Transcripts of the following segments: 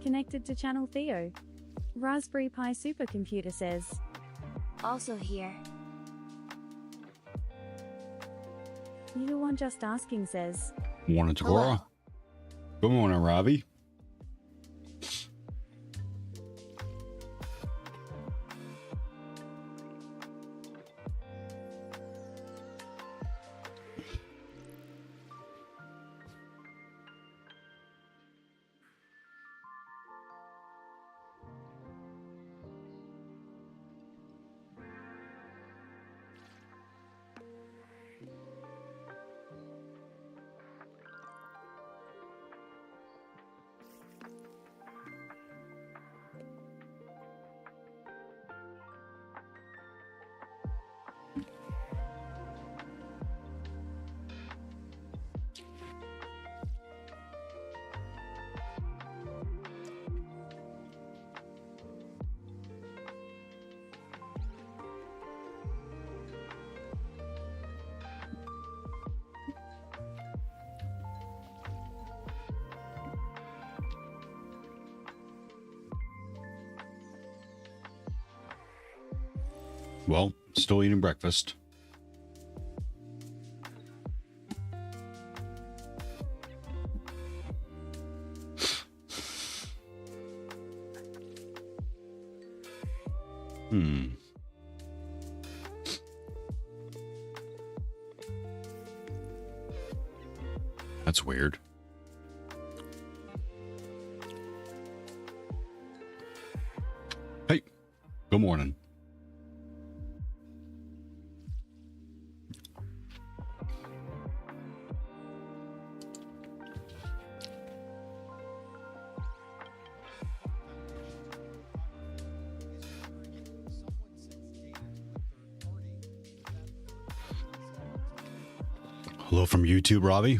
Connected to channel Theo. Raspberry Pi supercomputer says. Also here. You one just asking says. Morning, Takora. Good morning, Robbie. Well, still eating breakfast. That's weird. Hey, good morning. Hello from YouTube, Robbie.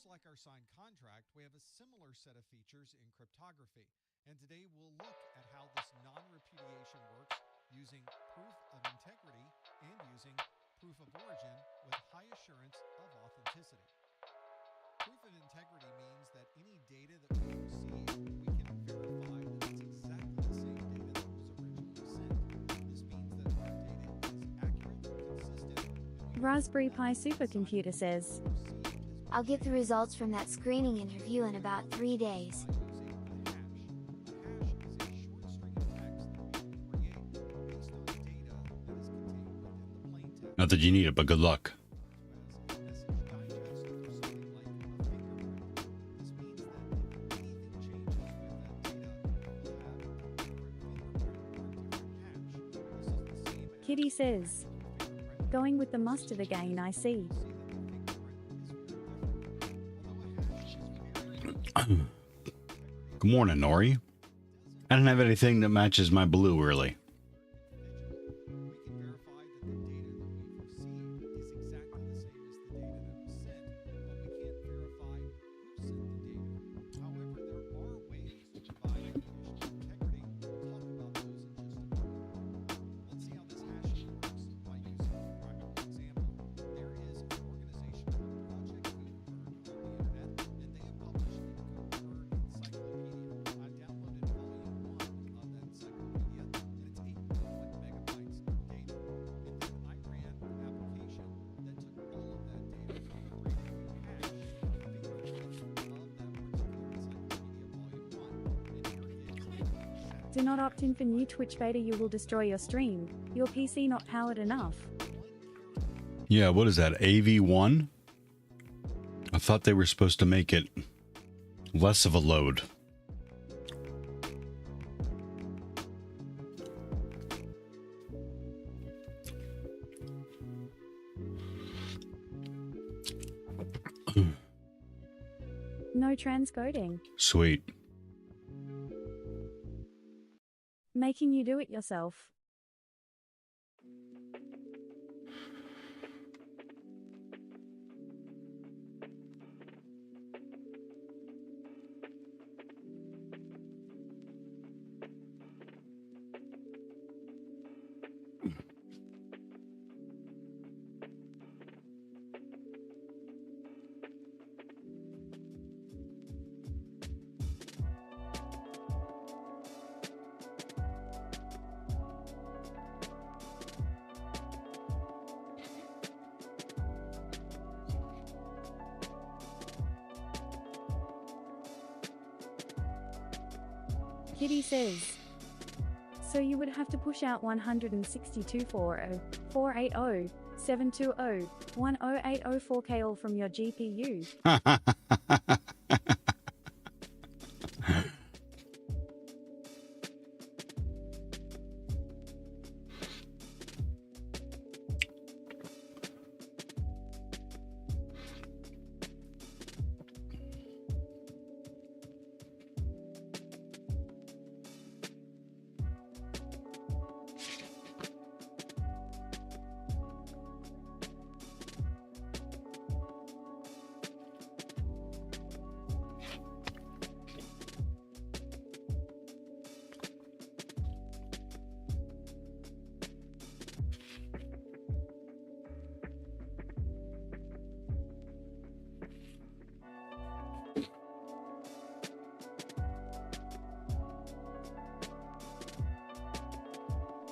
Like our signed contract, we have a similar set of features in cryptography. And today we'll look at how this non-repudiation works using proof of integrity and using proof of origin with high assurance of authenticity. Proof of integrity means that any data that we receive, we can verify that it's exactly the same data that was originally sent. This means that our data is accurate, consistent. Raspberry Pi supercomputer says. I'll get the results from that screening interview in about 3 days. Not that you need it, but good luck. Kitty says. Going with the mustard again, I see. Good morning, Nori. I don't have anything that matches my blue, really. Do not opt in for new Twitch beta, you will destroy your stream. Your PC not powered enough. Yeah, what is that, AV1? I thought they were supposed to make it less of a load. No transcoding. Sweet. Making you do it yourself. Kitty says, so you would have to push out 162.40, 480, 720, 10804K all from your GPU.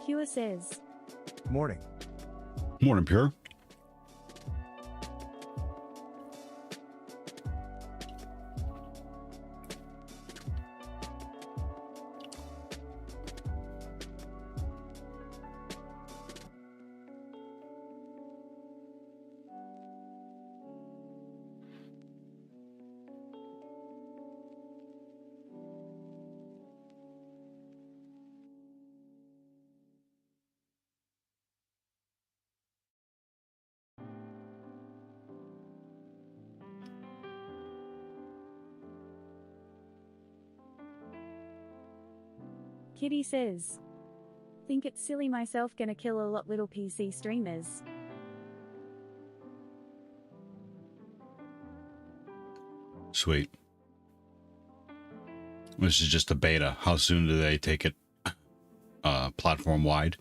Pure says, Morning. Morning, Pure. Kitty says, think it's silly myself gonna kill a lot little PC streamers. Sweet. This is just a beta. How soon do they take it platform wide?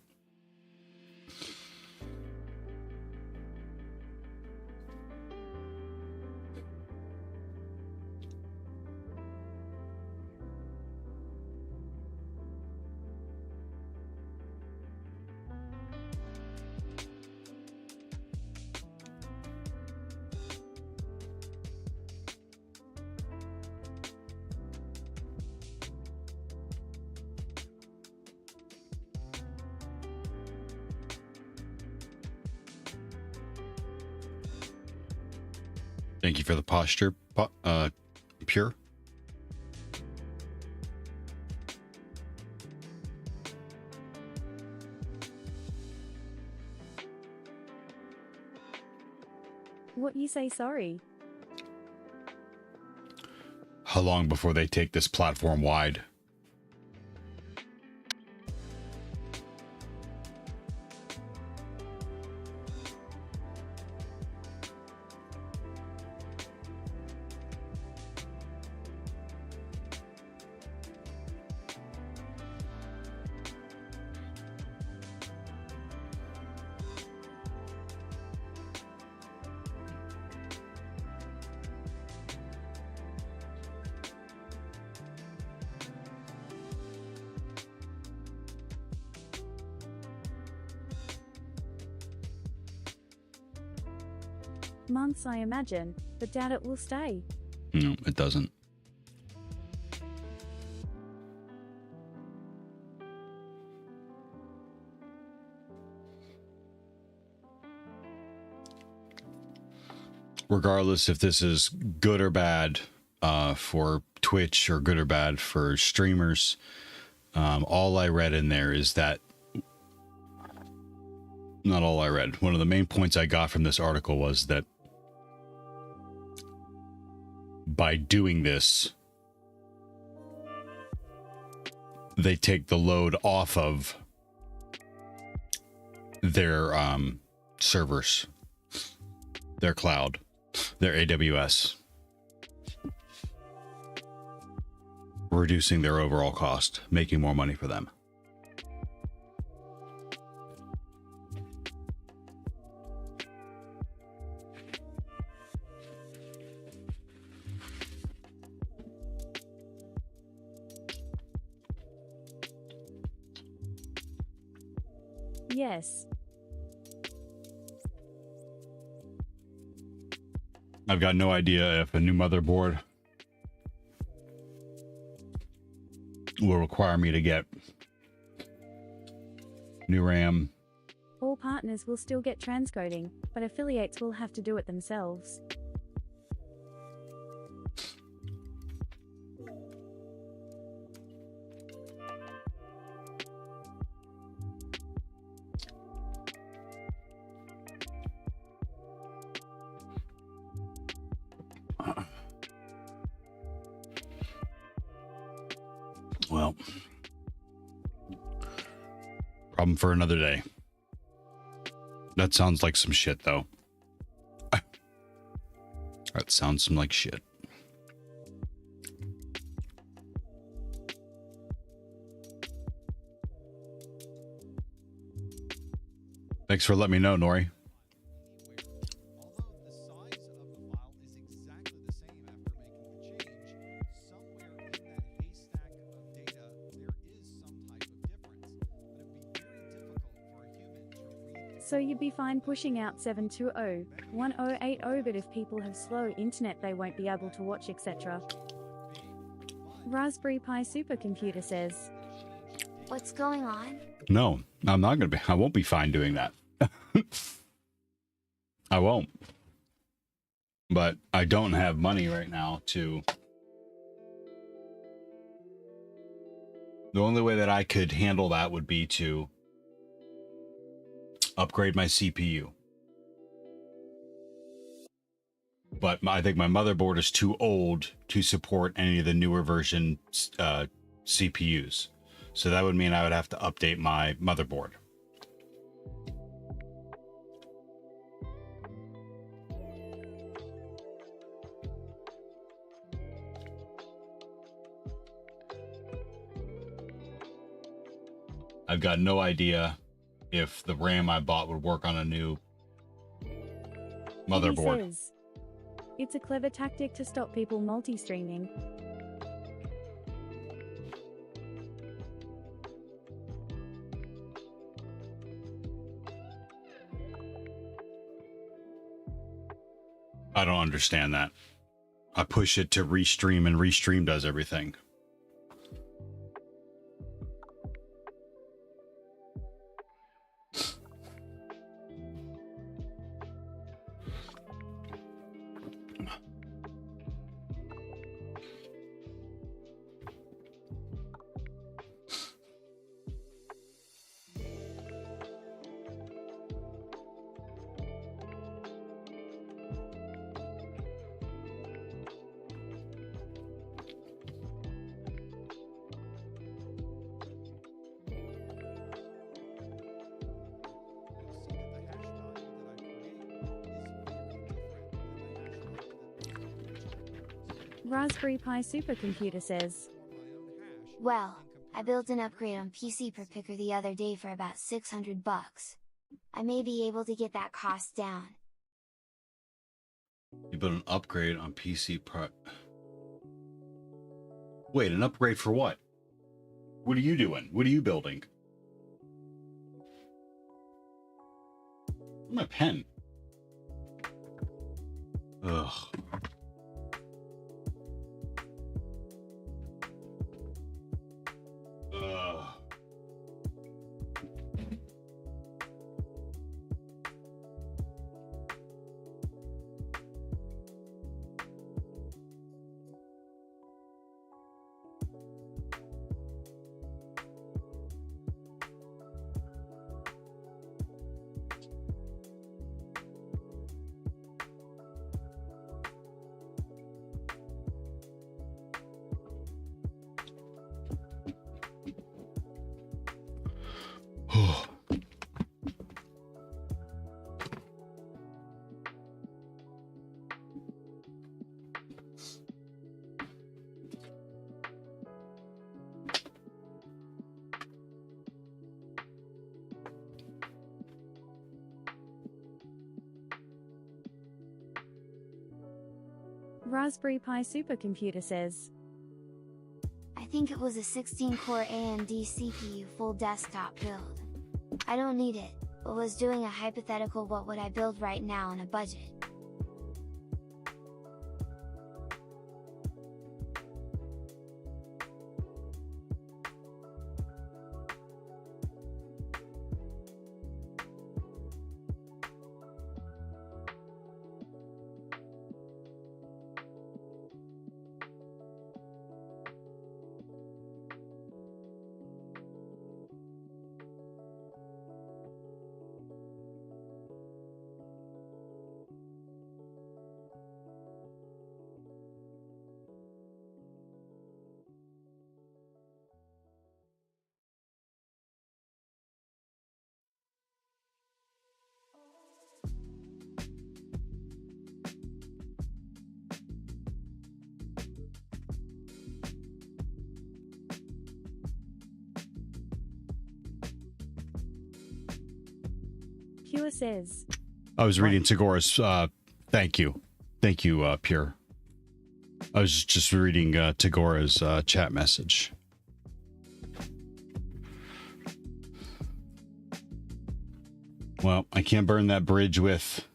Thank you for the posture, Pure. What you say sorry? How long before they take this platform wide? Months, I imagine, but doubt it will stay. No, it doesn't. Regardless if this is good or bad for Twitch or good or bad for streamers, all I read in there is that, not all I read, one of the main points I got from this article was that by doing this, they take the load off of their servers, their cloud, their AWS, reducing their overall cost, making more money for them. Yes. I've got no idea if a new motherboard will require me to get new RAM. All partners will still get transcoding, but affiliates will have to do it themselves. Well, problem for another day. That sounds like some shit, though. That sounds some like shit. Thanks for letting me know, Nori. So you'd be fine pushing out 720-1080, but if people have slow internet they won't be able to watch, etc. Raspberry Pi supercomputer says. What's going on? No, I'm not gonna be. I won't be fine doing that. I won't. But I don't have money right now to. The only way that I could handle that would be to upgrade my CPU. But I think my motherboard is too old to support any of the newer version CPUs. So that would mean I would have to update my motherboard. I've got no idea if the RAM I bought would work on a new motherboard. He says, it's a clever tactic to stop people multi-streaming. I don't understand that. I push it to restream and restream does everything. Raspberry Pi supercomputer says. Well, I built an upgrade on PC per picker the other day for about $600. I may be able to get that cost down. You built an upgrade on PC per... Wait, an upgrade for what? What are you doing? What are you building? Where's my pen? Ugh. Raspberry Pi supercomputer says. I think it was a 16-core AMD CPU full desktop build. I don't need it, but was doing a hypothetical what would I build right now on a budget. Pure says, I was reading Tagora's. Thank you, Pure. I was just reading Tagora's chat message. Well, I can't burn that bridge with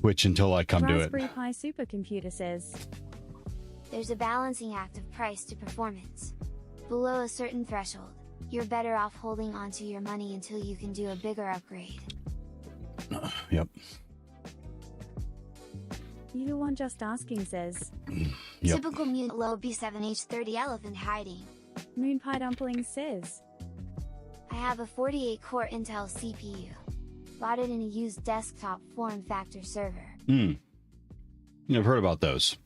Twitch until I come to it. Raspberry Pi Supercomputer says, There's a balancing act of price to performance. Below a certain threshold, you're better off holding onto your money until you can do a bigger upgrade. Yep. You the one just asking says, Yep. Typical mutant low B7H30 elephant hiding. Moonpie Dumpling says, I have a 48-core Intel CPU. Bought it in a used desktop form factor server. Yeah, I've heard about those.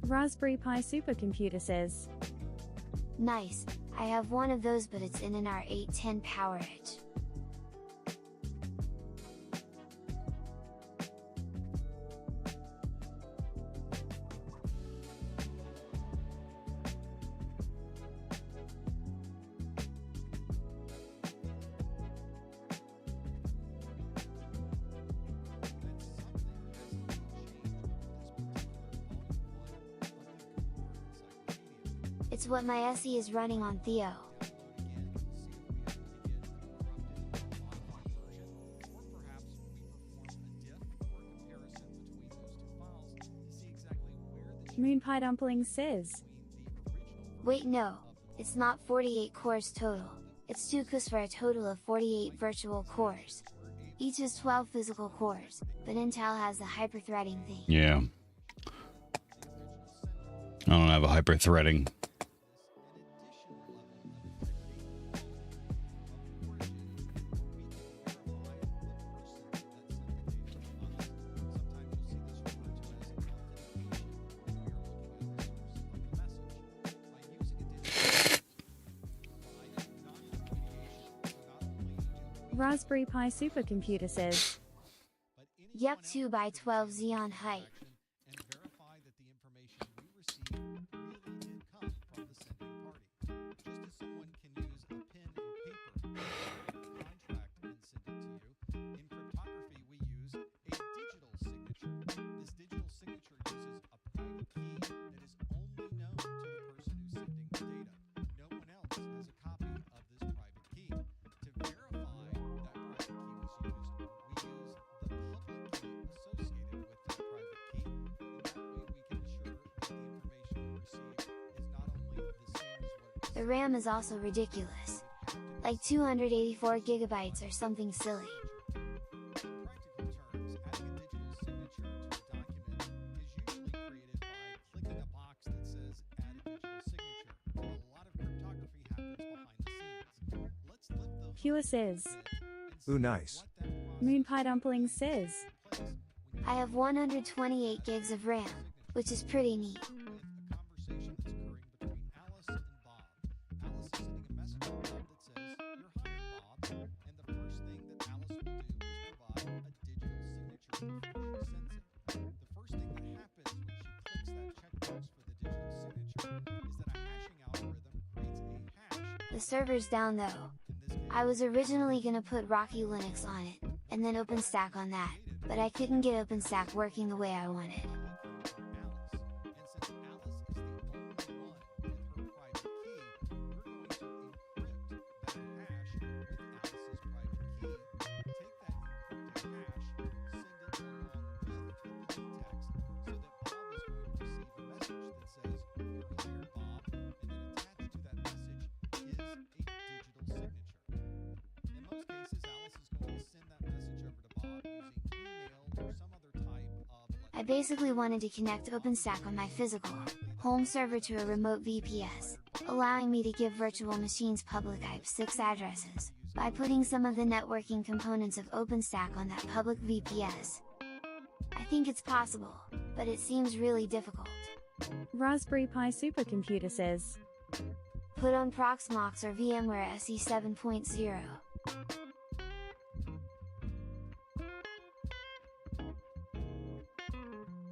Raspberry Pi Supercomputer says, Nice, I have one of those but it's in an R810 PowerEdge. It's what my SE is running on Theo. Moonpie Dumpling says, Wait no, it's not 48 cores total, it's 2 cores for a total of 48 virtual cores. Each is 12 physical cores, but Intel has the hyper-threading thing. Yeah. I don't have a hyper-threading. Raspberry Pi Supercomputer says, Yep, 2x12 Xeon height. The RAM is also ridiculous. Like 284 gigabytes or something silly. Pure says, Ooh, nice. Moonpie Dumpling says, I have 128 gigs of RAM, which is pretty neat. The server's down though. I was originally gonna put Rocky Linux on it, and then OpenStack on that, but I couldn't get OpenStack working the way I wanted. I basically wanted to connect OpenStack on my physical, home server to a remote VPS, allowing me to give virtual machines public IPv6 addresses, by putting some of the networking components of OpenStack on that public VPS. I think it's possible, but it seems really difficult. Raspberry Pi Supercomputer says, Put on Proxmox or VMware SE 7.0.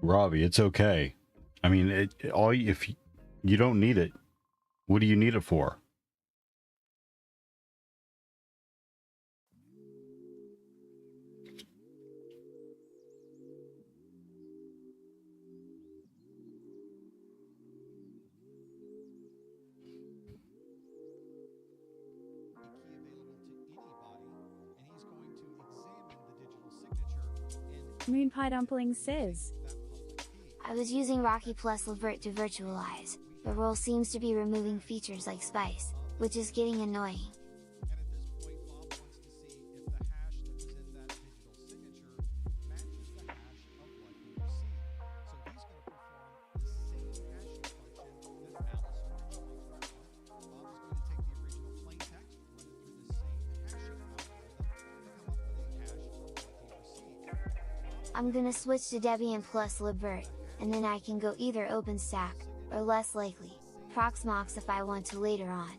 Robbie, it's okay. I mean, if you don't need it, what do you need it for? Moonpie Dumpling says, I was using Rocky plus Levert to virtualize, but Roll seems to be removing features like Spice, which is getting annoying. I'm gonna switch to Debian plus Libvirt, and then I can go either OpenStack, or less likely, Proxmox if I want to later on.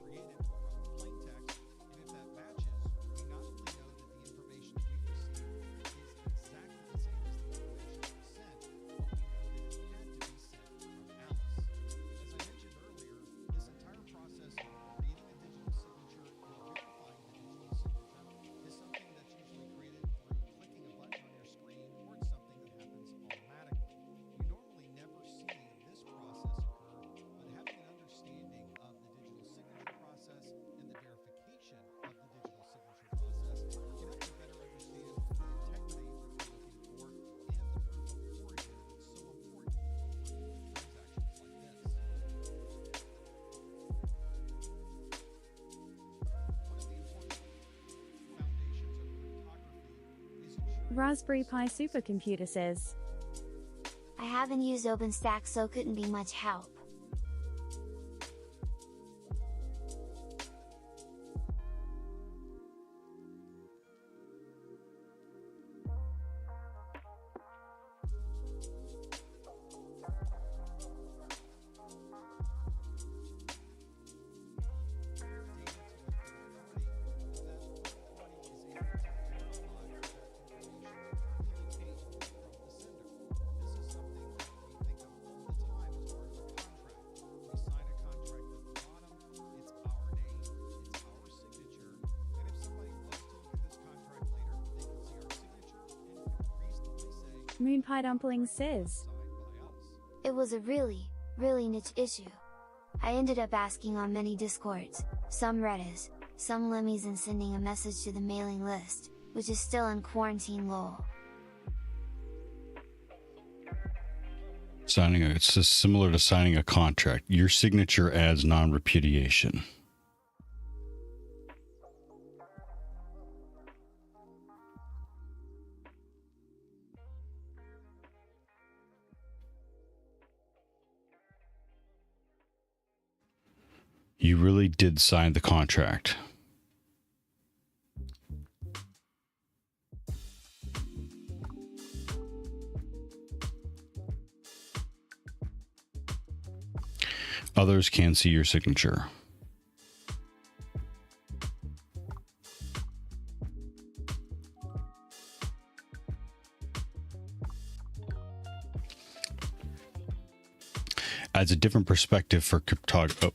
Raspberry Pi Supercomputer says, I haven't used OpenStack so couldn't be much help. Moonpie Dumpling says, It was a really niche issue. I ended up asking on many Discords, some Reddits, some Lemmies and sending a message to the mailing list, which is still in quarantine lol. It's just similar to signing a contract. Your signature adds non-repudiation. You really did sign the contract. Others can see your signature. Adds a different perspective for cryptography. Oh.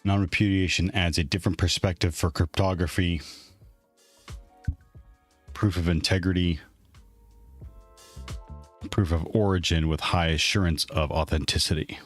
Non-repudiation adds a different perspective for cryptography. Proof of integrity. Proof of origin with high assurance of authenticity.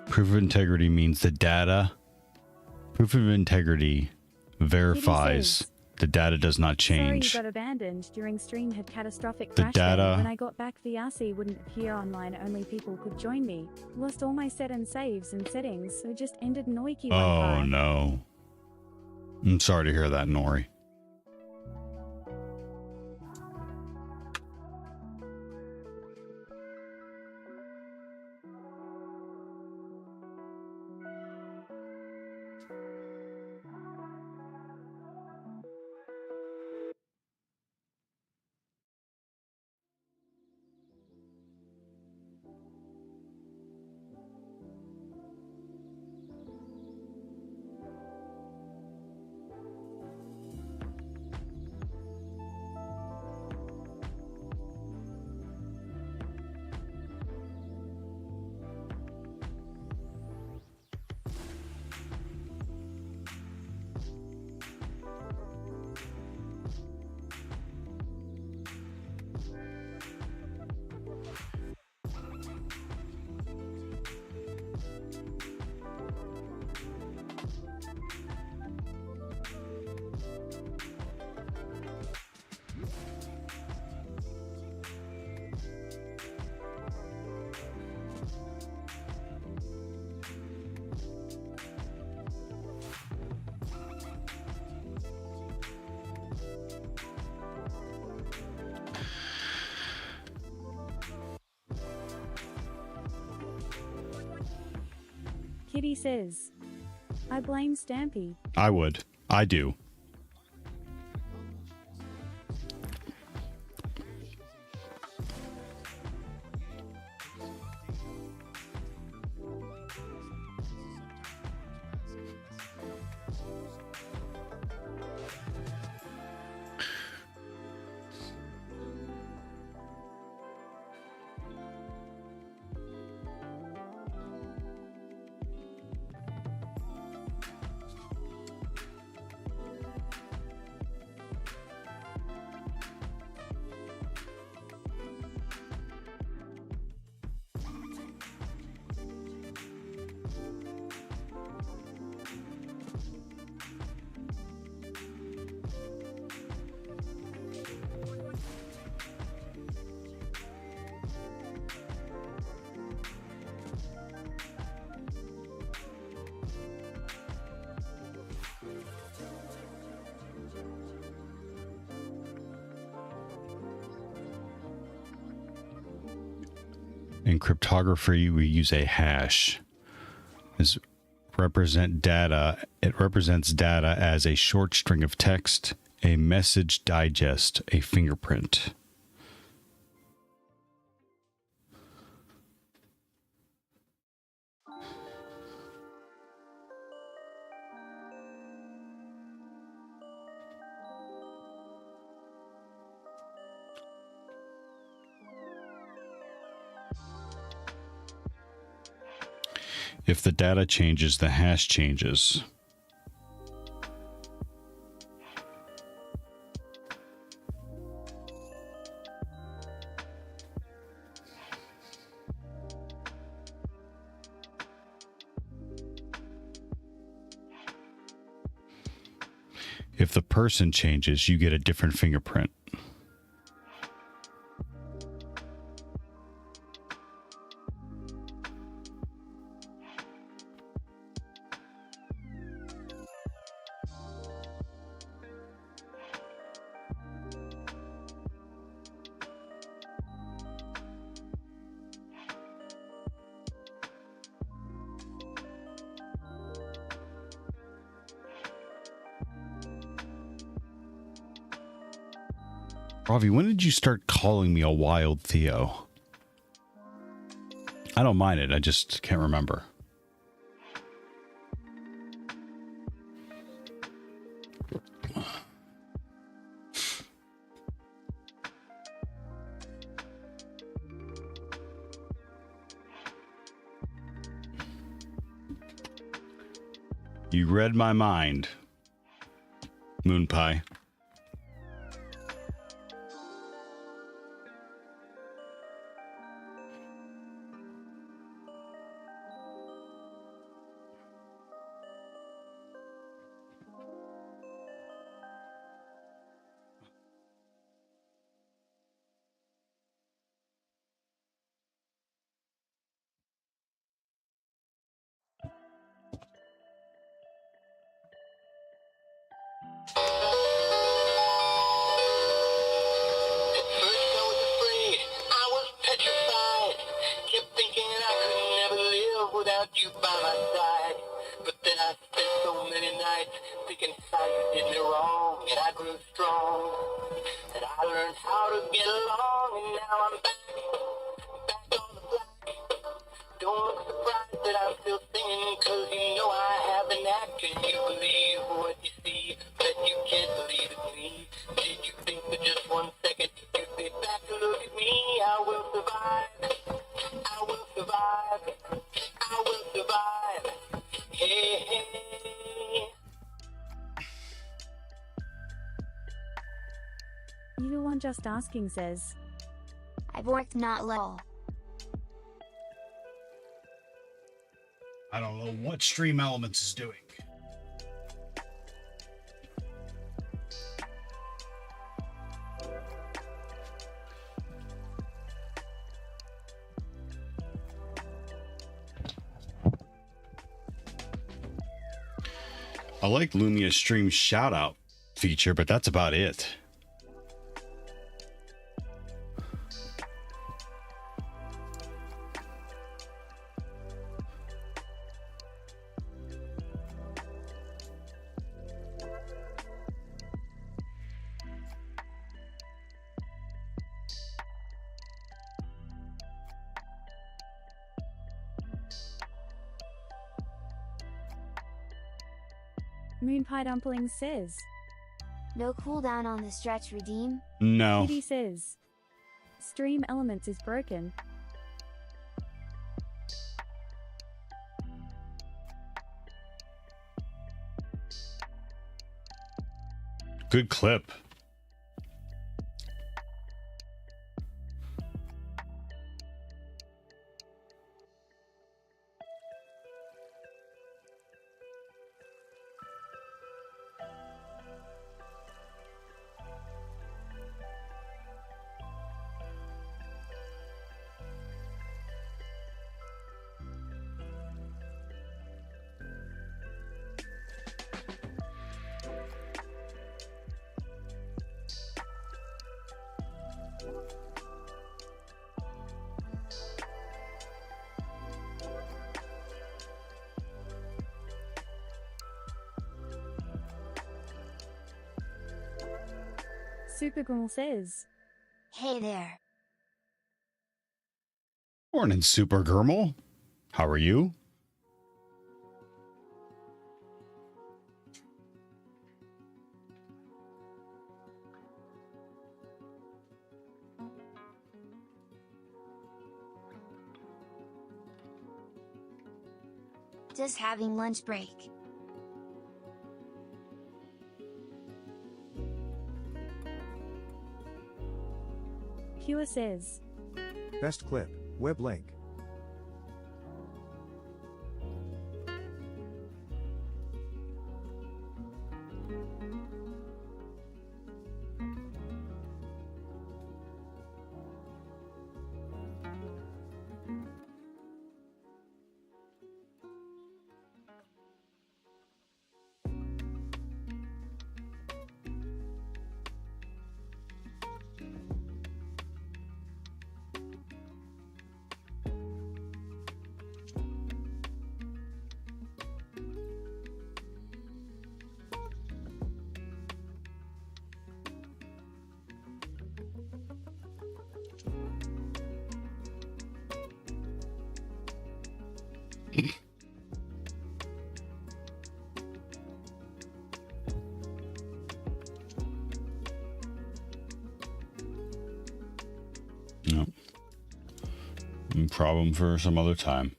Proof of integrity means the data. Proof of integrity verifies the data does not change. Sorry, you got abandoned during stream had catastrophic The crash. data. When I got back, the RC wouldn't appear online. Only people could join me. Lost all my set and saves and settings, so just ended Noiki one Oh time. no. I'm sorry to hear that, Nori. Kitty says, I blame Stampy. I would. I do. In cryptography, we use a hash. It represents data as a short string of text, a message digest, a fingerprint. If the data changes, the hash changes. If the person changes, you get a different fingerprint. Ravi, when did you start calling me a wild Theo? I don't mind it. I just can't remember. You read my mind, Moon Pie. You by my side, but then I spent so many nights thinking how you did me wrong, and I grew strong, and I learned how to get along, and now I'm back on the block. Don't look surprised that I'm still singing, cause you know I have an act. Can you believe what you see, that you can't believe it's me? Did you think for just 1 second you'd be back to look at me? I will survive, I will survive, I will survive. Hey, hey. You the one just asking says, I've worked not lol. I don't know what Stream Elements is doing. I like Lumia's stream shout out feature, but that's about it. Moonpie Dumpling says. No cooldown on the stretch redeem? No. Kitty says. Stream Elements is broken. Good clip. Supergirl says. Hey there. Morning, Super Gurmal. How are you? Just having lunch break. Pure says. Best clip, web link. No. Problem for some other time.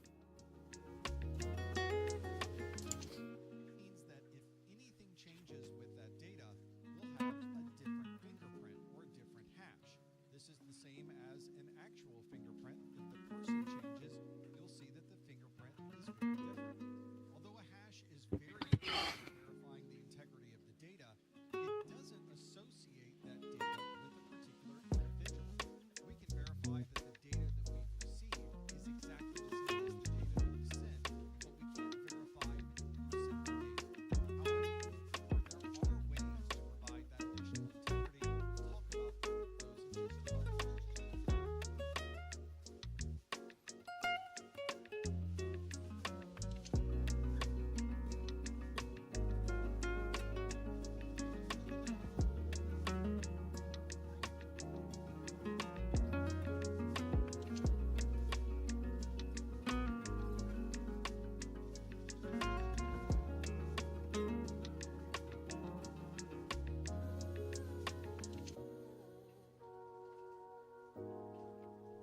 Means that if anything changes with that data, we'll have a different fingerprint or a different hash. This is the same as an actual fingerprint. If the person changes, you'll see that the fingerprint is very different. Although a hash is very important for verifying the integrity of the data, it doesn't associate that data with a particular individual. We can verify that the data that we've received is exactly the same as the data that we sent, but we can't verify who sent the data. However, there are ways to provide that additional integrity. We'll talk about those in just a moment.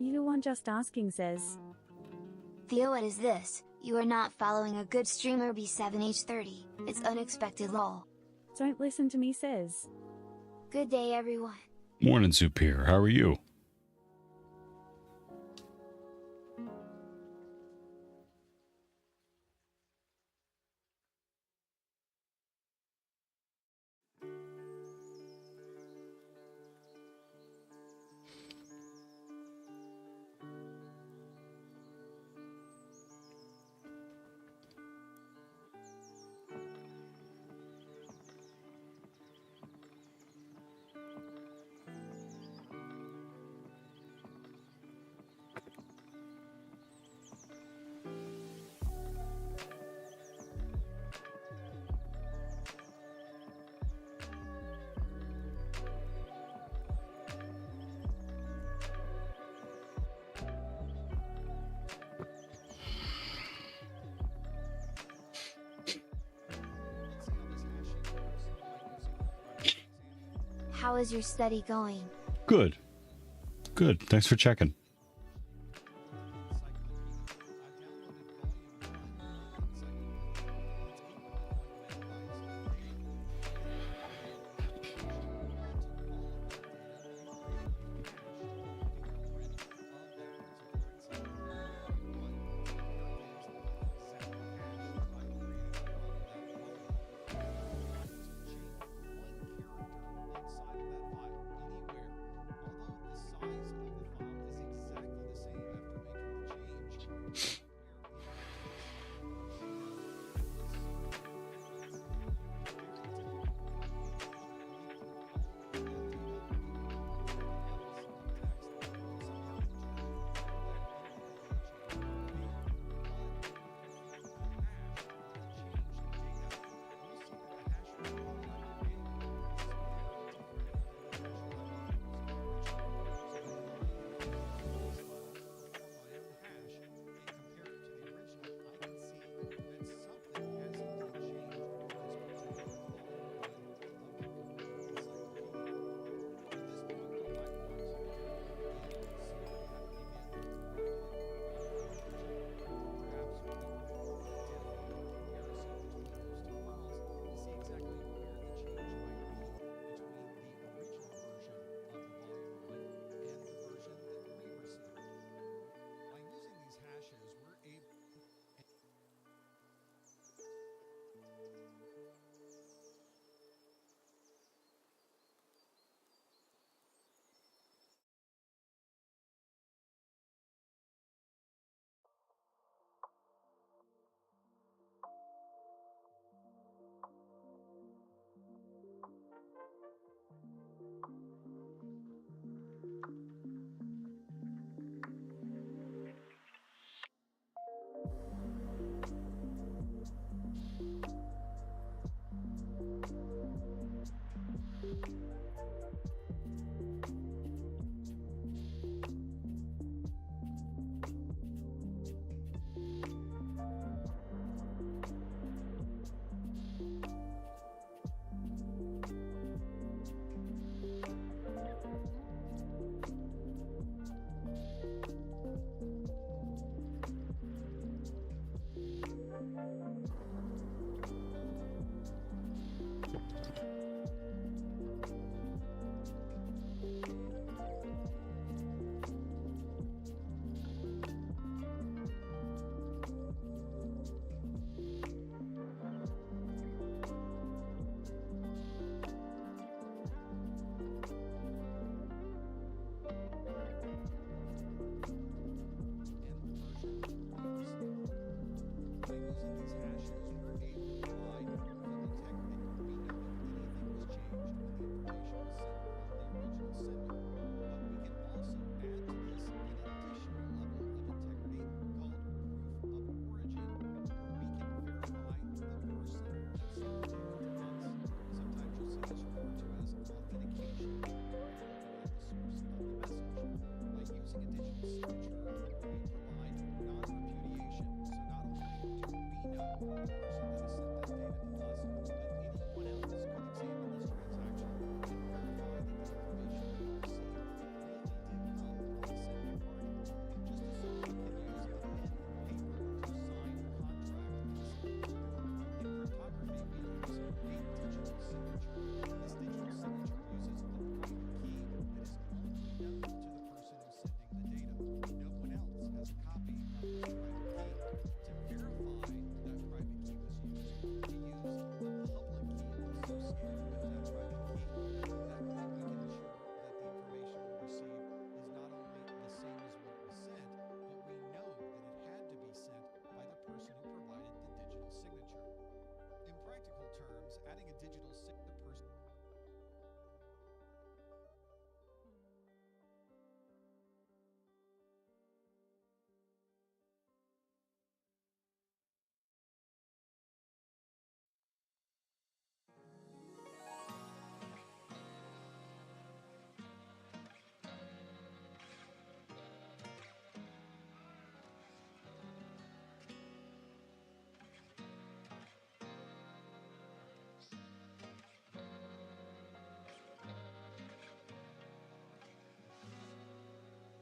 You the one just asking says. Theo, what is this? You are not following a good streamer B7H30. It's unexpected lol. Don't listen to me says. Good day everyone. Morning, Superior. How are you? How is your study going? Good. Good. Thanks for checking.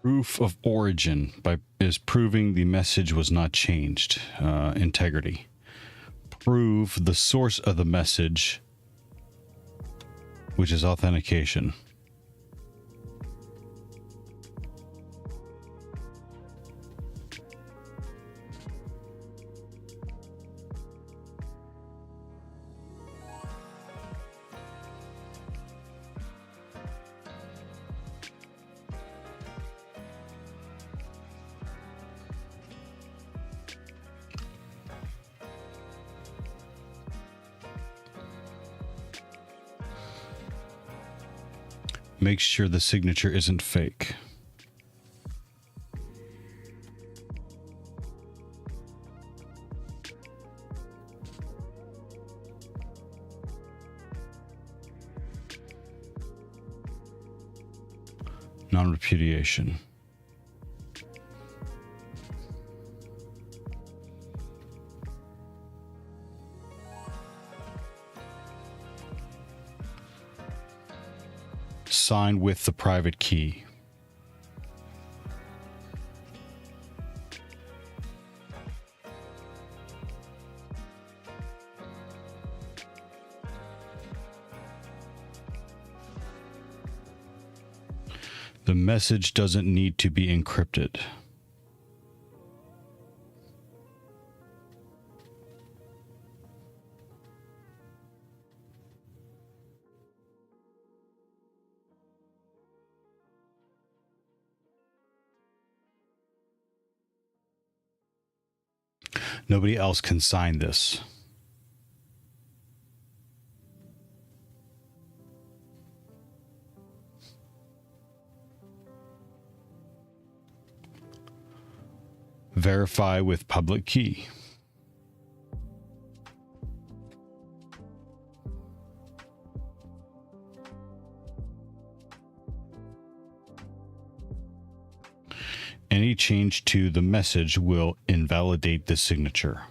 Proof of origin is proving the message was not changed. Integrity. Prove the source of the message, which is authentication. Make sure the signature isn't fake. Non-repudiation. Sign with the private key. The message doesn't need to be encrypted. Nobody else can sign this. Verify with public key. Any change to the message will invalidate the signature.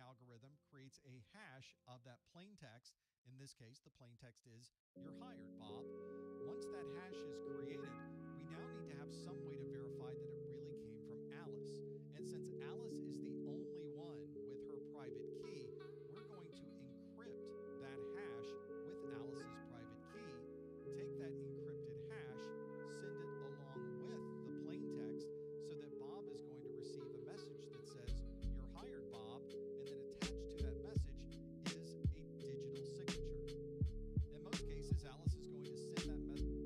Algorithm creates a hash of that plain text. In this case, the plain text is "You're hired, Bob." Once that hash is created, we now need to have some way to verify that it really came from Alice. And since Alice is the only one with her private key, we're going to encrypt that hash with Alice's private key, take that encrypted hash, send it along with the plain text so that Bob is going to receive a message that says, "You're hired, Bob." Attached to that message is a digital signature. In most cases, Alice is going to send that message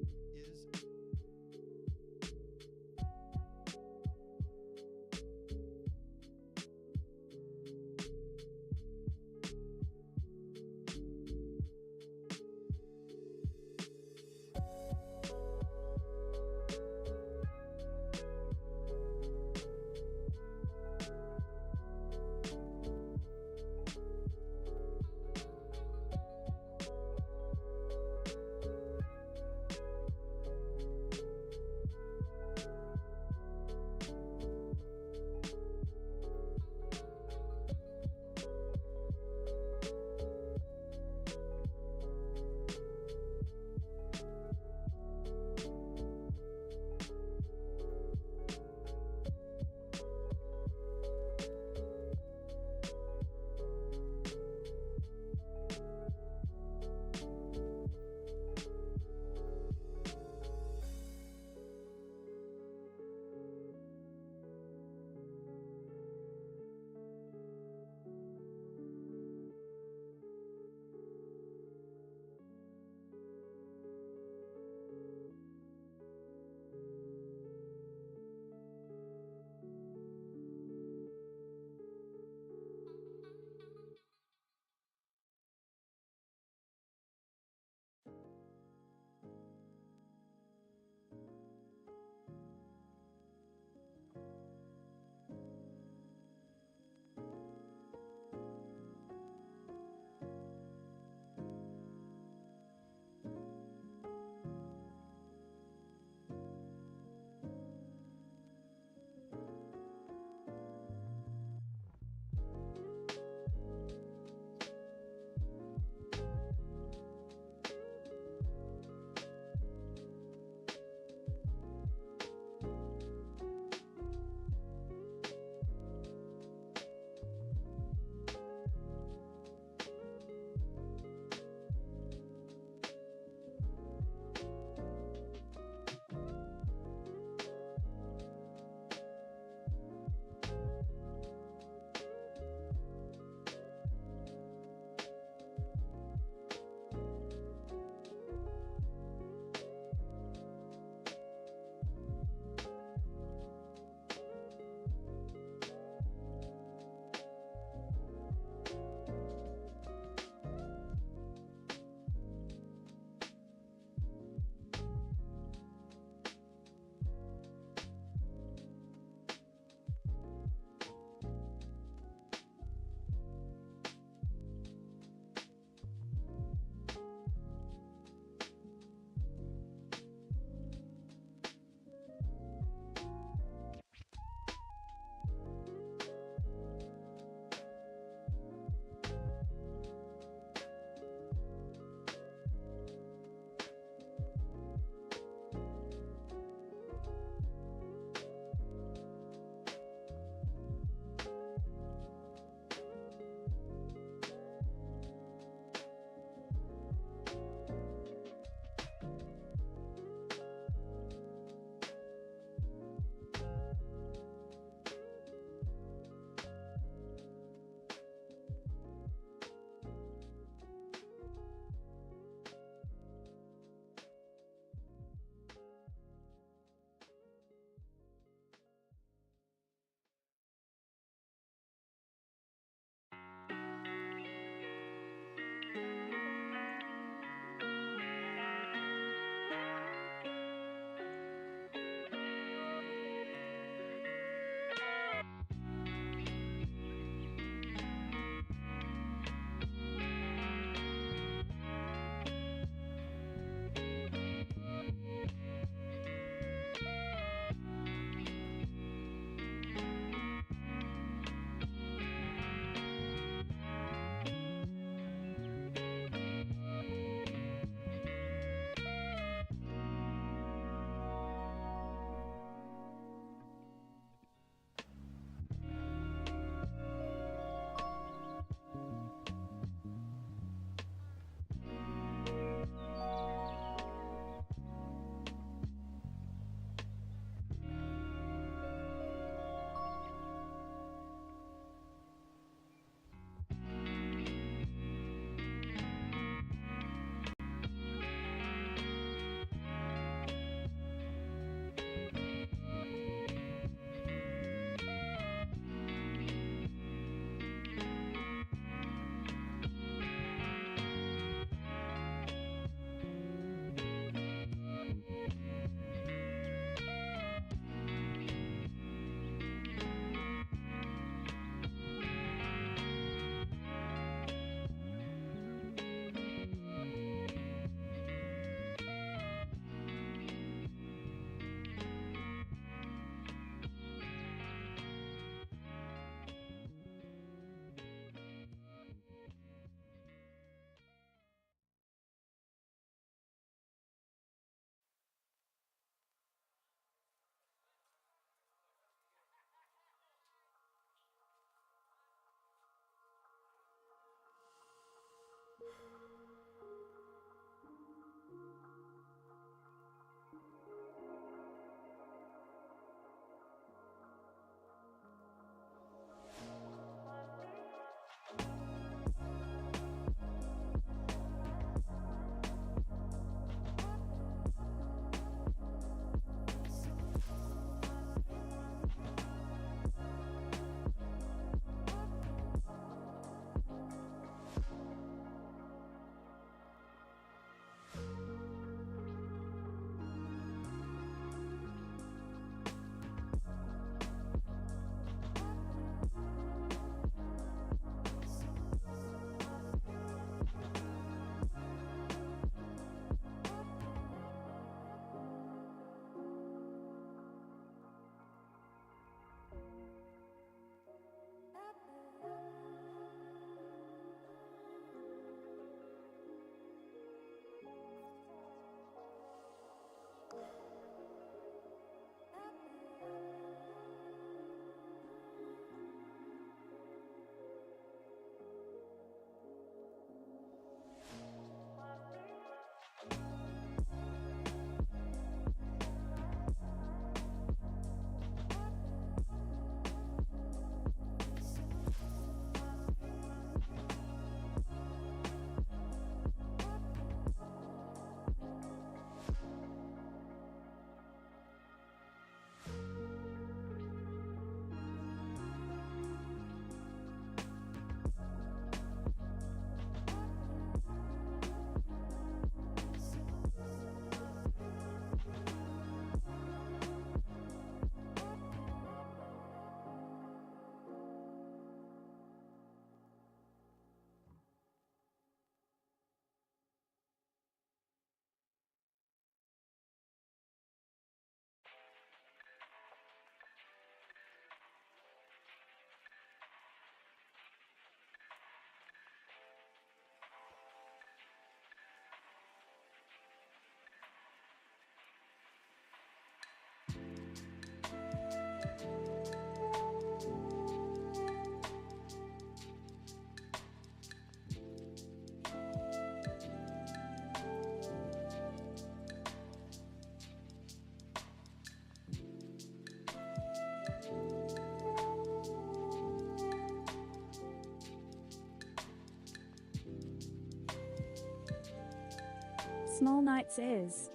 Small Knight says.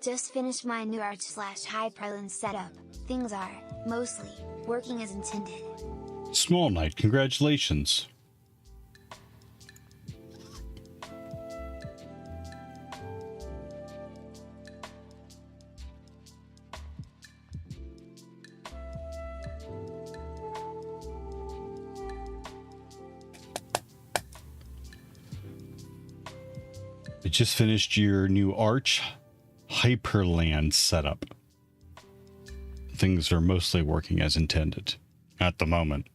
Just finished my new Arch/Hyperlink setup. Things are, mostly, working as intended. Small Knight, congratulations. You just finished your new Arch Hyperland setup. Things are mostly working as intended at the moment.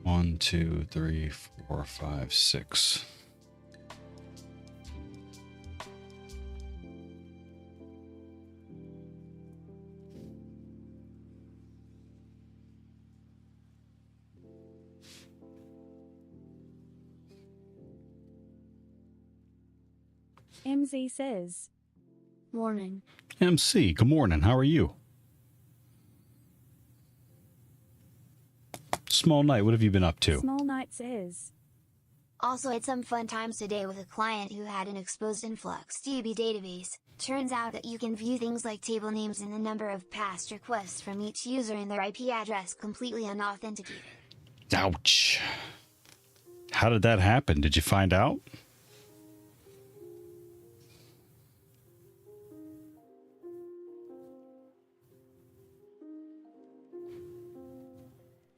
One, two, three, four, five, six. MZ says. Morning. MC, good morning. How are you? Small Knight, what have you been up to? Small Knight says. Also had some fun times today with a client who had an exposed InfluxDB database. Turns out that you can view things like table names and the number of past requests from each user and their IP address completely unauthenticated. Ouch. How did that happen? Did you find out?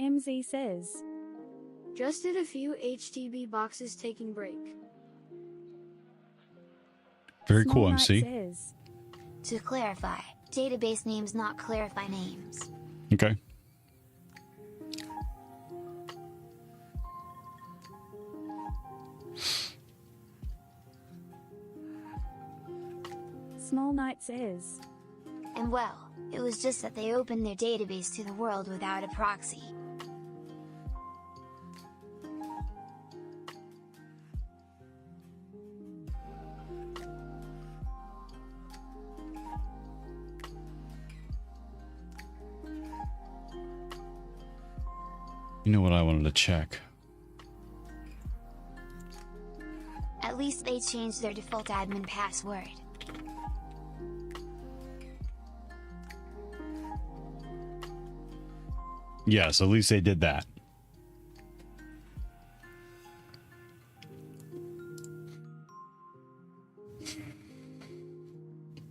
MZ says. Just did a few HTTP boxes taking break. Very Small cool, Knight MC. says. To clarify, database names not clarify names. Okay. Small Knight says. And well, it was just that they opened their database to the world without a proxy. You know what I wanted to check? At least they changed their default admin password. Yes, at least they did that.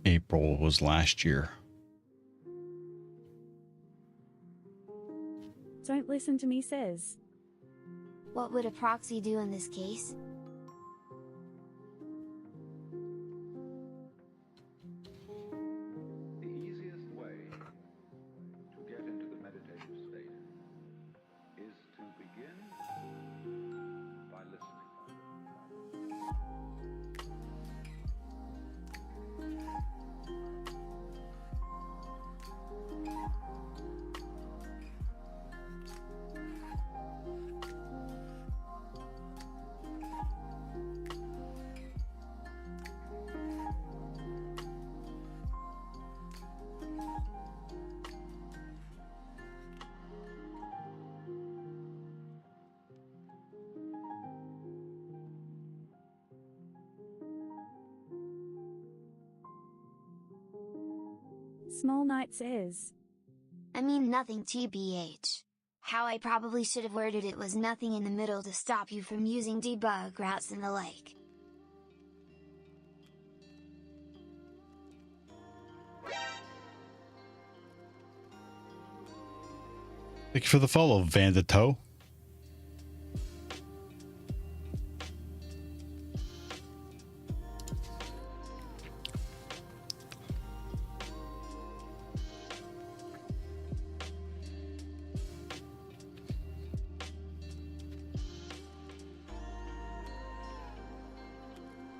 April was last year. Don't listen to me says. What would a proxy do in this case? The easiest way to get into the meditative state is to begin by listening. Small Knight says. I mean nothing tbh. How I probably should have worded it was nothing in the middle to stop you from using debug routes and the like. Thank you for the follow, Vandito.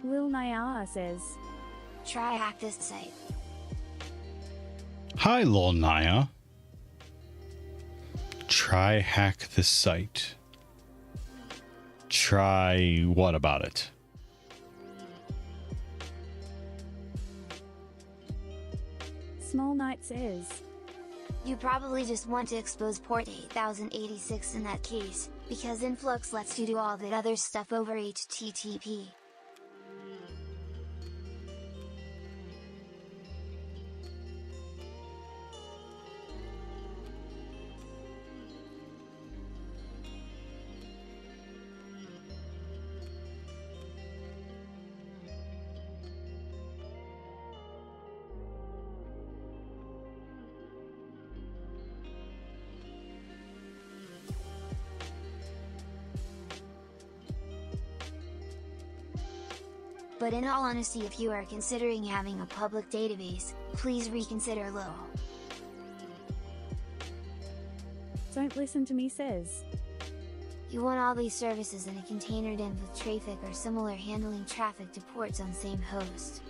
Lil Nyara says. Try hack this site. Hi, Lil Naya. Try hack this site. Try what about it? Small Knight says. You probably just want to expose port 8086 in that case, because Influx lets you do all that other stuff over HTTP. But in all honesty, if you are considering having a public database, please reconsider Lowell. Don't listen to me says. You want all these services in a container DIMM with traffic or similar handling traffic to ports on same host.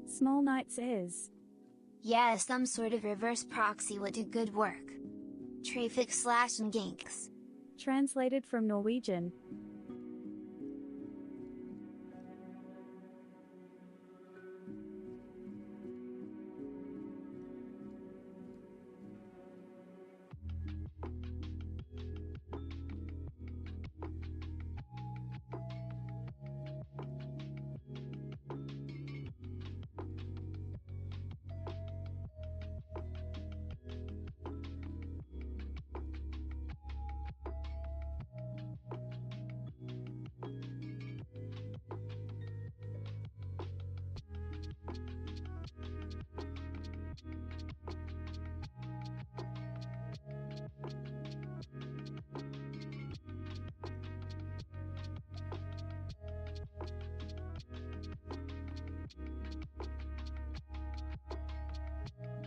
Small Knight says. Yeah, some sort of reverse proxy would do good work. Traffic / ginks. Translated from Norwegian.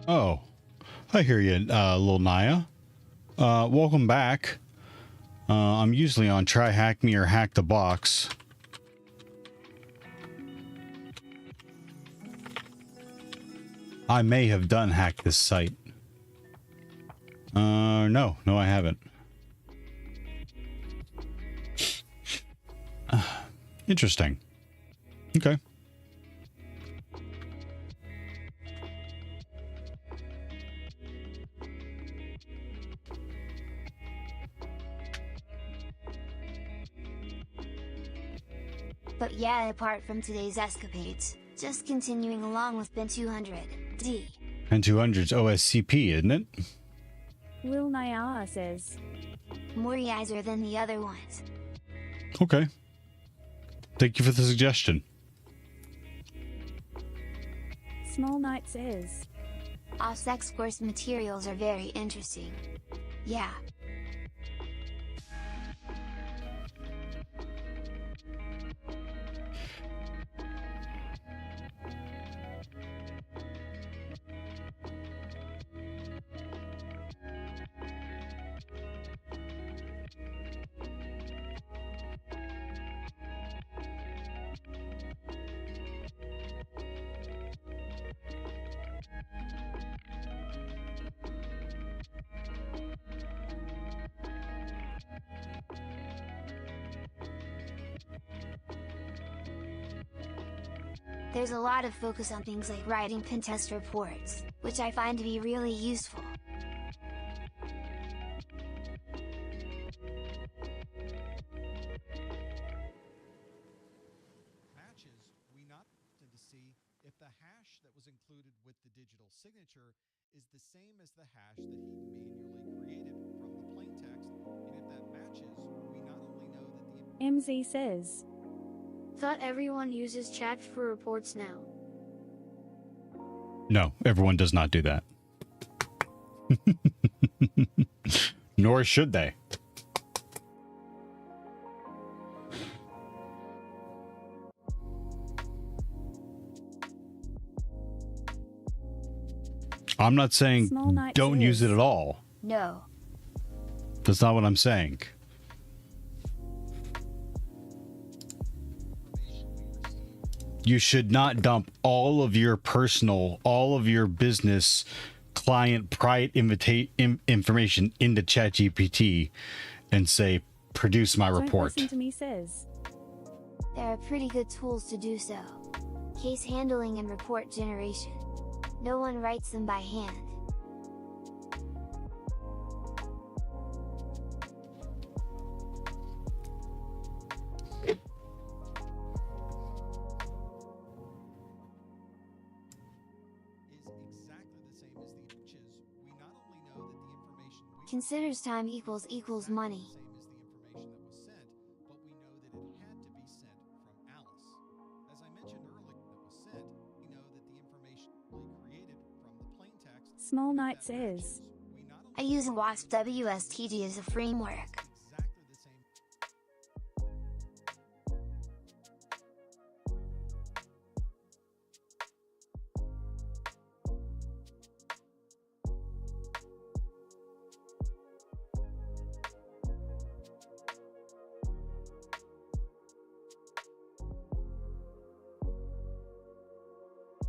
Oh, I hear you, Lil Naya. Welcome back. I'm usually on Try Hack Me or Hack the Box. I may have done hack this site. No, I haven't. Interesting. Okay. But yeah, apart from today's escapades, just continuing along with bin 200D. And 200's OSCP, isn't it? Lil Nyara says. More easier than the other ones. Okay. Thank you for the suggestion. Small Knight says. OSX course materials are very interesting. Yeah. There's a lot of focus on things like writing pen test reports, which I find to be really useful. Matches, we not often to see if the hash that was included with the digital signature is the same as the hash that he manually created from the plain text, and if that matches, we not only know that the MZ says. Thought everyone uses chat for reports now. No, everyone does not do that. Nor should they. I'm not saying Small Knight don't use it says. at all. No. That's not what I'm saying. You should not dump all of your personal, all of your business client information into ChatGPT and say, produce my Don't report. listen to me says. There are pretty good tools to do so. Case handling and report generation. No one writes them by hand. Considers time equals money. Same as the information that was sent, but we know that it had to be sent from Alice. As I mentioned earlier, that was sent, we know that the information created from the plain text. Small Knight says. I use WASP WSTG as a framework. Exactly the same.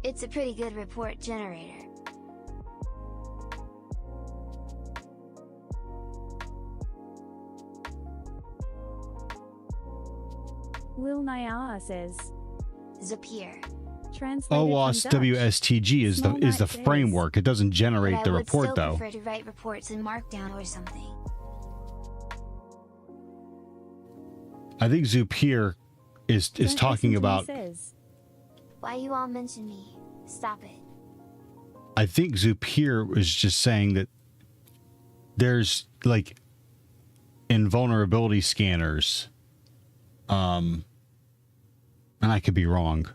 It's a pretty good report generator. Will Nyala says. Zapier. Translated OWASP from Dutch. WSTG is Small the Knight says. framework. It doesn't generate But the I would report still though. prefer to write reports in Markdown or something. I think Zapier is Don't listen talking to me about. says. Why you all mention me? Stop it. I think Zapier was just saying that there's like in vulnerability scanners, and I could be wrong,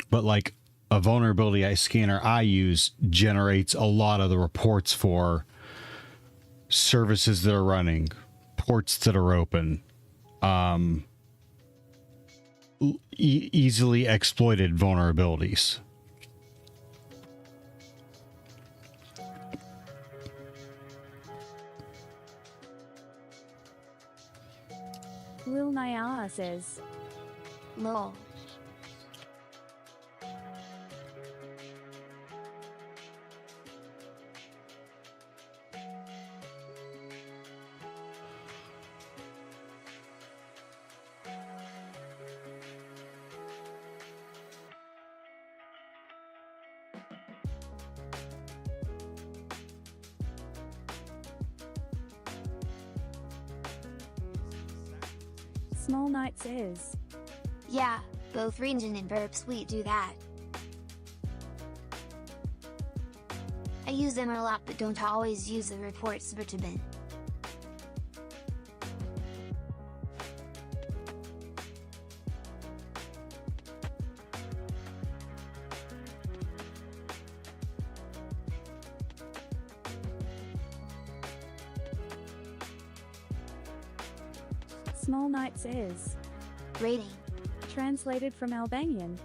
but like a vulnerability scanner I use generates a lot of the reports for services that are running, ports that are open, easily exploited vulnerabilities. Will Nyala says. Lol. Small Knight says. Yeah, both Region and Burp Suite do that. I use them a lot but don't always use the reports bin. Small Knight says. Rating. Translated from Albanian.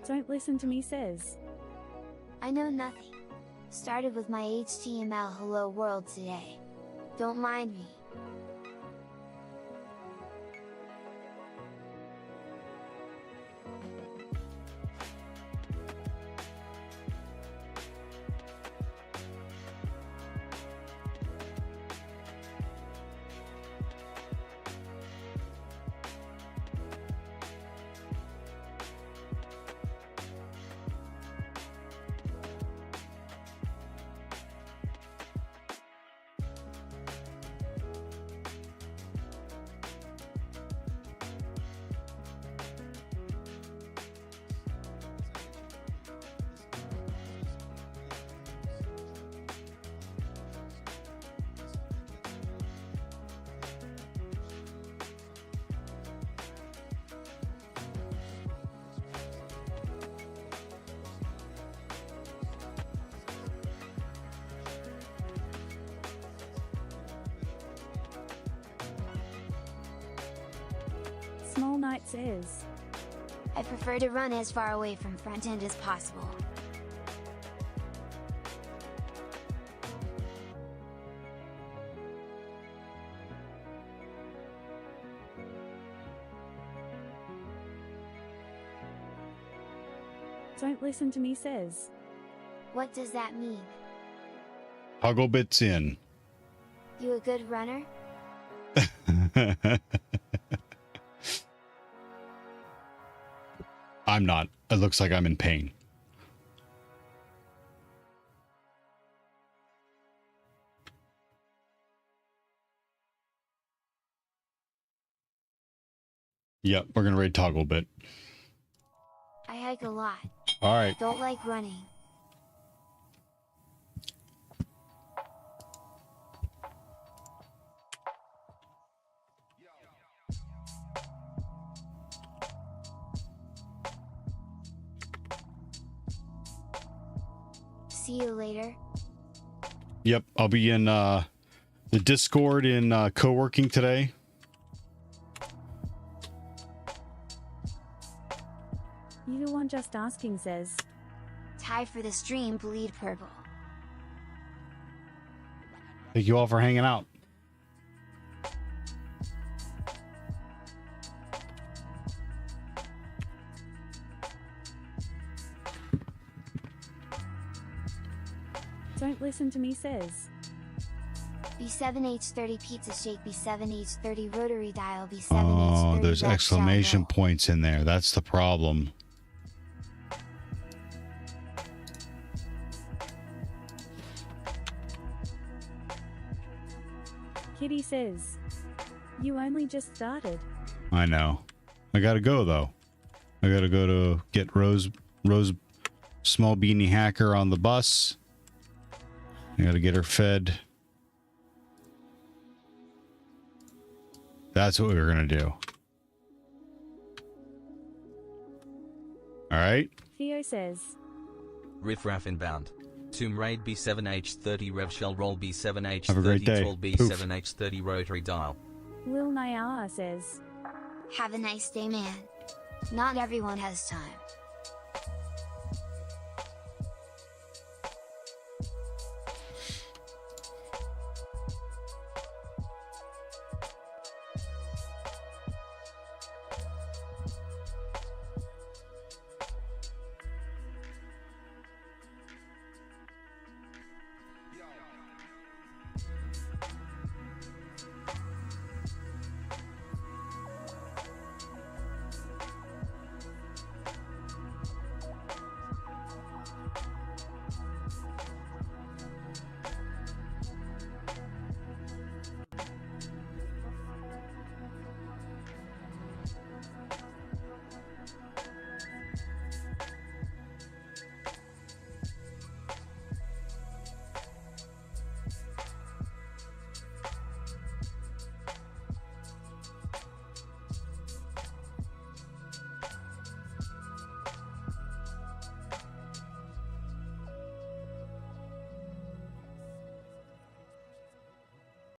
Don't listen to me says. I know nothing. Started with my HTML hello world today. Don't mind me. White says. I prefer to run as far away from front end as possible. Don't listen to me says. What does that mean? Toggle bits in. You a good runner? I'm not. It looks like I'm in pain. Yep, we're gonna raid toggle bit. I hike a lot. All right. Don't like running. See you later. Yep, I'll be in the Discord in co-working today. You the one just asking says. Tie for the stream, bleed purple. Thank you all for hanging out. Don't listen to me says. B7H30 pizza shake, B7H30 rotary dial, B7H30 Oh, there's red exclamation shell roll. points in there. That's the problem. Kitty says. You only just started. I know. I gotta go though. I gotta go to get Rose Small Beanie Hacker on the bus. I gotta get her fed. That's what we were gonna do. All right. Theo says. Riff Raff inbound. Tomb Raid B7H30 Rev Shell Roll B7H30 Have a great day. Tall B7H30 Rotary Dial. Lil Nyala says. Have a nice day, man. Not everyone has time.